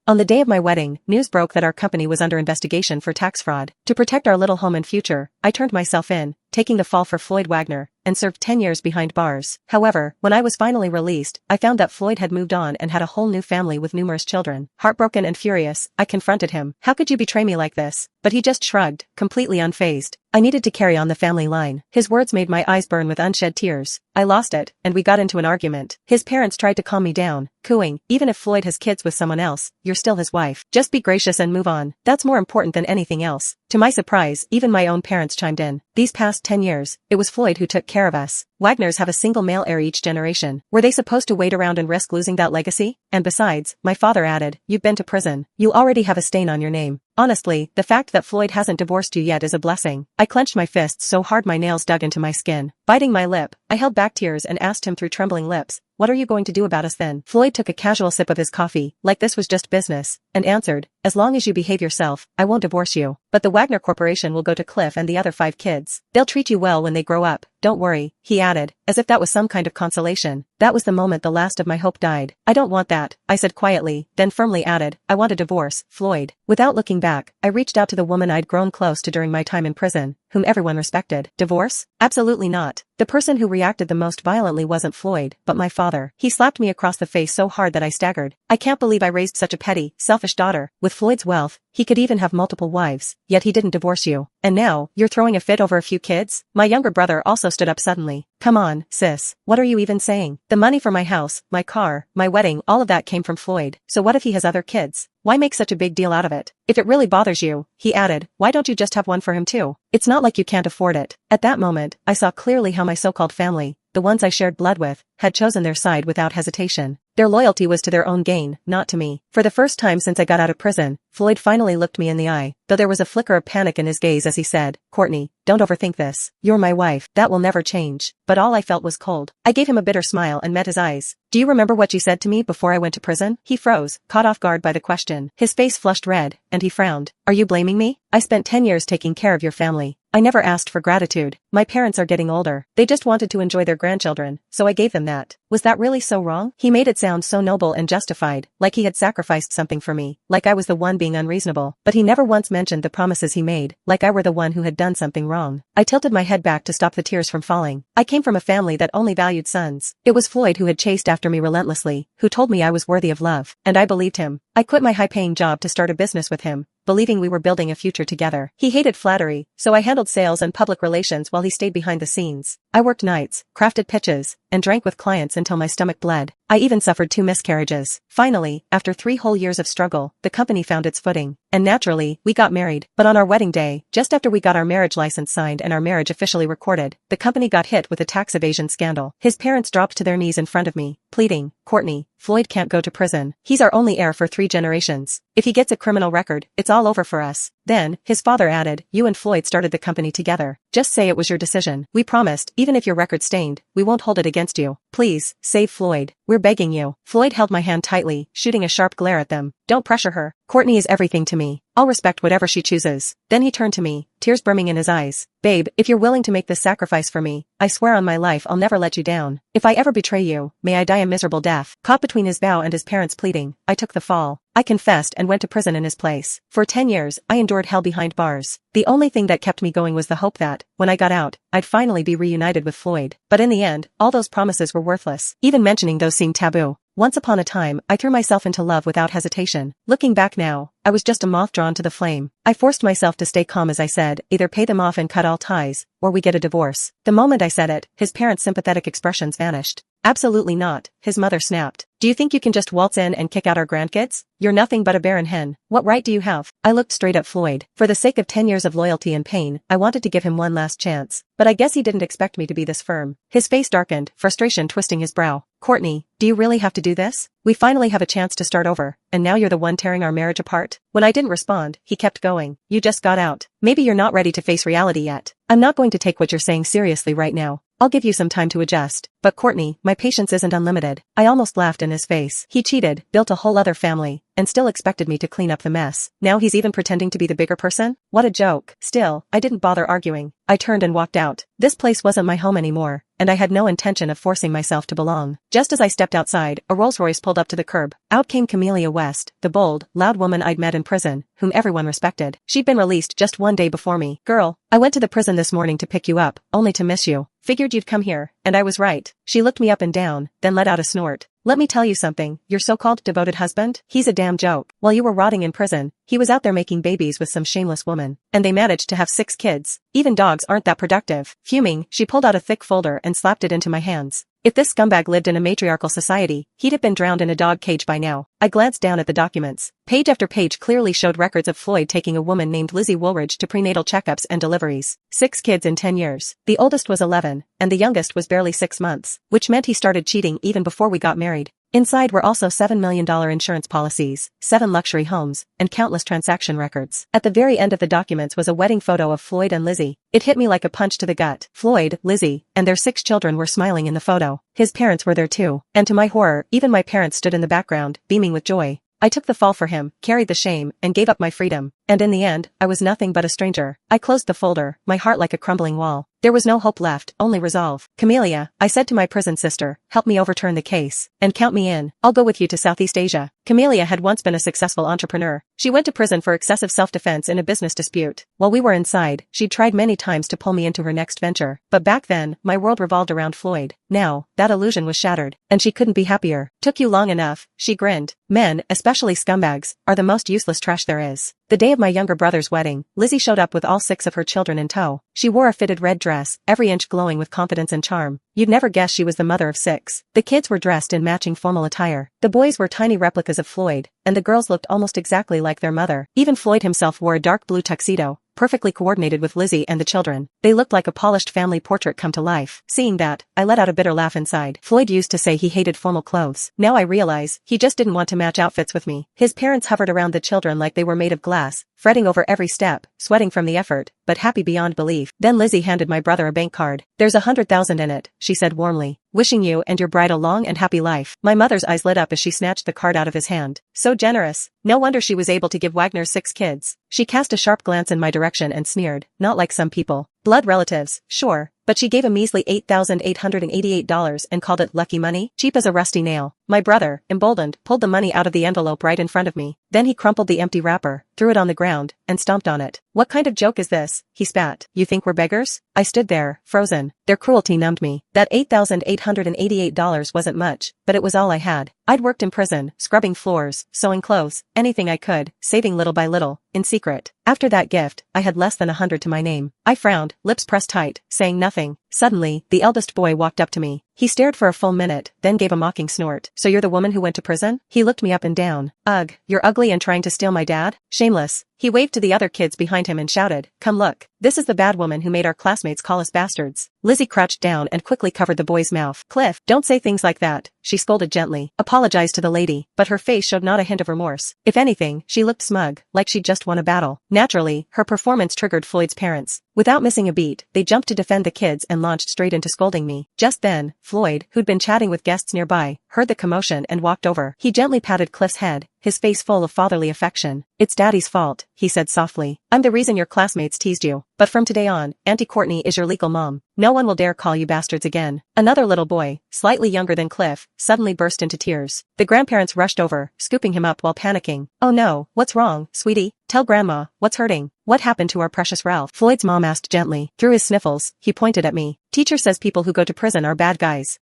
On the day of my wedding, news broke that our company was under investigation for tax fraud. To protect our little home and future, I turned myself in, taking the fall for Floyd Wagner, and served 10 years behind bars. However, when I was finally released, I found that Floyd had moved on and had a whole new family with numerous children. Heartbroken and furious, I confronted him. How could you betray me like this? But he just shrugged, completely unfazed. I needed to carry on the family line. His words made my eyes burn with unshed tears. I lost it, and we got into an argument. His parents tried to calm me down, cooing, "Even if Floyd has kids with someone else, you're still his wife. Just be gracious and move on. That's more important than anything else." To my surprise, even my own parents chimed in. These past 10 years, it was Floyd who took care of us. Wagners have a single male heir each generation. Were they supposed to wait around and risk losing that legacy? And besides, my father added, "You've been to prison. You already have a stain on your name." Honestly, the fact that Floyd hasn't divorced you yet is a blessing. I clenched my fists so hard my nails dug into my skin. Biting my lip, I held back tears and asked him through trembling lips, "What are you going to do about us then?" Floyd took a casual sip of his coffee, like this was just business, and answered, "As long as you behave yourself, I won't divorce you. But the Wagner Corporation will go to Cliff and the other 5 kids. They'll treat you well when they grow up. Don't worry," he added, as if that was some kind of consolation. That was the moment the last of my hope died. "I don't want that," I said quietly, then firmly added, "I want a divorce, Floyd." Without looking back, I reached out to the woman I'd grown close to during my time in prison, whom everyone respected. Divorce? Absolutely not. The person who reacted the most violently wasn't Floyd, but my father. He slapped me across the face so hard that I staggered. "I can't believe I raised such a petty, selfish daughter. With Floyd's wealth, he could even have multiple wives, yet he didn't divorce you. And now, you're throwing a fit over a few kids?" My younger brother also stood up suddenly. "Come on, sis. What are you even saying? The money for my house, my car, my wedding, all of that came from Floyd. So what if he has other kids? Why make such a big deal out of it? If it really bothers you," he added, "why don't you just have one for him too? It's not like you can't afford it." At that moment, I saw clearly how my so-called family, the ones I shared blood with, had chosen their side without hesitation. Their loyalty was to their own gain, not to me. For the first time since I got out of prison, Floyd finally looked me in the eye, though there was a flicker of panic in his gaze as he said, "Courtney, don't overthink this. You're my wife. That will never change." But all I felt was cold. I gave him a bitter smile and met his eyes. "Do you remember what you said to me before I went to prison?" He froze, caught off guard by the question. His face flushed red, and he frowned. "Are you blaming me? I spent 10 years taking care of your family. I never asked for gratitude. My parents are getting older. They just wanted to enjoy their grandchildren, so I gave them that. Was that really so wrong?" He made it sound so noble and justified, like he had sacrificed something for me, like I was the one being unreasonable. But he never once mentioned the promises he made, like I were the one who had done something wrong. I tilted my head back to stop the tears from falling. I came from a family that only valued sons. It was Floyd who had chased after me relentlessly, who told me I was worthy of love, and I believed him. I quit my high-paying job to start a business with him, believing we were building a future together. He hated flattery, so I handled sales and public relations while he stayed behind the scenes. I worked nights, crafted pitches, and drank with clients until my stomach bled. I even suffered 2 miscarriages. Finally, after 3 whole years of struggle, the company found its footing. And naturally, we got married. But on our wedding day, just after we got our marriage license signed and our marriage officially recorded, the company got hit with a tax evasion scandal. His parents dropped to their knees in front of me, pleading, "Courtney, Floyd can't go to prison. He's our only heir for 3 generations. If he gets a criminal record, it's all over for us." Then, his father added, "You and Floyd started the company together. Just say it was your decision. We promised, even if your record's stained, we won't hold it against you. Please, save Floyd. We're begging you." Floyd held my hand tightly, shooting a sharp glare at them. "Don't pressure her. Courtney is everything to me. I'll respect whatever she chooses." Then he turned to me, tears brimming in his eyes. "Babe, if you're willing to make this sacrifice for me, I swear on my life I'll never let you down. If I ever betray you, may I die a miserable death." Caught between his vow and his parents' pleading, I took the fall. I confessed and went to prison in his place. For 10 years, I endured hell behind bars. The only thing that kept me going was the hope that, when I got out, I'd finally be reunited with Floyd. But in the end, all those promises were worthless. Even mentioning those seemed taboo. Once upon a time, I threw myself into love without hesitation. Looking back now, I was just a moth drawn to the flame. I forced myself to stay calm as I said, "Either pay them off and cut all ties, or we get a divorce." The moment I said it, his parents' sympathetic expressions vanished. "Absolutely not," his mother snapped. "Do you think you can just waltz in and kick out our grandkids? You're nothing but a barren hen. What right do you have?" I looked straight at Floyd. For the sake of 10 years of loyalty and pain, I wanted to give him one last chance. But I guess he didn't expect me to be this firm. His face darkened, frustration twisting his brow. "Courtney, do you really have to do this? We finally have a chance to start over, and now you're the one tearing our marriage apart." When I didn't respond, he kept going. "You just got out. Maybe you're not ready to face reality yet. I'm not going to take what you're saying seriously right now. I'll give you some time to adjust. But Courtney, my patience isn't unlimited. I almost laughed in his face. He cheated, built a whole other family, and still expected me to clean up the mess. Now he's even pretending to be the bigger person? What a joke. Still, I didn't bother arguing. I turned and walked out. This place wasn't my home anymore, and I had no intention of forcing myself to belong. Just as I stepped outside, a Rolls-Royce pulled up to the curb. Out came Camellia West, the bold, loud woman I'd met in prison, whom everyone respected. She'd been released just one day before me. Girl, I went to the prison this morning to pick you up, only to miss you. Figured you'd come here, and I was right. She looked me up and down, then let out a snort. Let me tell you something, your so-called devoted husband? He's a damn joke. While you were rotting in prison, he was out there making babies with some shameless woman. And they managed to have 6 kids. Even dogs aren't that productive. Fuming, she pulled out a thick folder and slapped it into my hands. If this scumbag lived in a matriarchal society, he'd have been drowned in a dog cage by now. I glanced down at the documents. Page after page clearly showed records of Floyd taking a woman named Lizzie Woolridge to prenatal checkups and deliveries. 6 kids in 10 years. The oldest was 11, and the youngest was barely 6 months, which meant he started cheating even before we got married. Inside were also $7 million insurance policies, 7 luxury homes, and countless transaction records. At the very end of the documents was a wedding photo of Floyd and Lizzie. It hit me like a punch to the gut. Floyd, Lizzie, and their 6 children were smiling in the photo. His parents were there too. And to my horror, even my parents stood in the background, beaming with joy. I took the fall for him, carried the shame, and gave up my freedom. And in the end, I was nothing but a stranger. I closed the folder, my heart like a crumbling wall. There was no hope left, only resolve. Camellia, I said to my prison sister, help me overturn the case. And count me in. I'll go with you to Southeast Asia. Camellia had once been a successful entrepreneur. She went to prison for excessive self-defense in a business dispute. While we were inside, she'd tried many times to pull me into her next venture. But back then, my world revolved around Floyd. Now, that illusion was shattered, and she couldn't be happier. Took you long enough, she grinned. Men, especially scumbags, are the most useless trash there is. The day of my younger brother's wedding, Lizzie showed up with all 6 of her children in tow. She wore a fitted red dress, every inch glowing with confidence and charm. You'd never guess she was the mother of 6. The kids were dressed in matching formal attire. The boys were tiny replicas of Floyd, and the girls looked almost exactly like their mother. Even Floyd himself wore a dark blue tuxedo, perfectly coordinated with Lizzie and the children. They looked like a polished family portrait come to life. Seeing that, I let out a bitter laugh inside. Floyd used to say he hated formal clothes. Now I realize, he just didn't want to match outfits with me. His parents hovered around the children like they were made of glass, fretting over every step, sweating from the effort, but happy beyond belief. Then Lizzie handed my brother a bank card. There's $100,000 in it, she said warmly. Wishing you and your bride a long and happy life. My mother's eyes lit up as she snatched the card out of his hand. So generous. No wonder she was able to give Wagner 6 kids. She cast a sharp glance in my direction and sneered, not like some people. Blood relatives, sure, but she gave a measly $8,888 and called it lucky money, cheap as a rusty nail. My brother, emboldened, pulled the money out of the envelope right in front of me. Then he crumpled the empty wrapper, threw it on the ground, and stomped on it. What kind of joke is this? He spat. You think we're beggars? I stood there, frozen. Their cruelty numbed me. That $8,888 wasn't much, but it was all I had. I'd worked in prison, scrubbing floors, sewing clothes, anything I could, saving little by little, in secret. After that gift, I had less than 100 to my name. I frowned, lips pressed tight, saying nothing. Suddenly, the eldest boy walked up to me. He stared for a full minute, then gave a mocking snort. So you're the woman who went to prison? He looked me up and down. Ugh, you're ugly and trying to steal my dad? Shameless. He waved to the other kids behind him and shouted, come look. This is the bad woman who made our classmates call us bastards. Lizzie crouched down and quickly covered the boy's mouth. Cliff, don't say things like that, she scolded gently. Apologized to the lady, but her face showed not a hint of remorse. If anything, she looked smug, like she'd just won a battle. Naturally, her performance triggered Floyd's parents. Without missing a beat, they jumped to defend the kids and launched straight into scolding me. Just then, Floyd, who'd been chatting with guests nearby, heard the commotion and walked over. He gently patted Cliff's head, his face full of fatherly affection. It's Daddy's fault, he said softly. I'm the reason your classmates teased you. But from today on, Auntie Courtney is your legal mom. No one will dare call you bastards again. Another little boy, slightly younger than Cliff, suddenly burst into tears. The grandparents rushed over, scooping him up while panicking. Oh no, what's wrong, sweetie? Tell Grandma, what's hurting? What happened to our precious Ralph? Floyd's mom asked gently. Through his sniffles, he pointed at me. Teacher says people who go to prison are bad guys.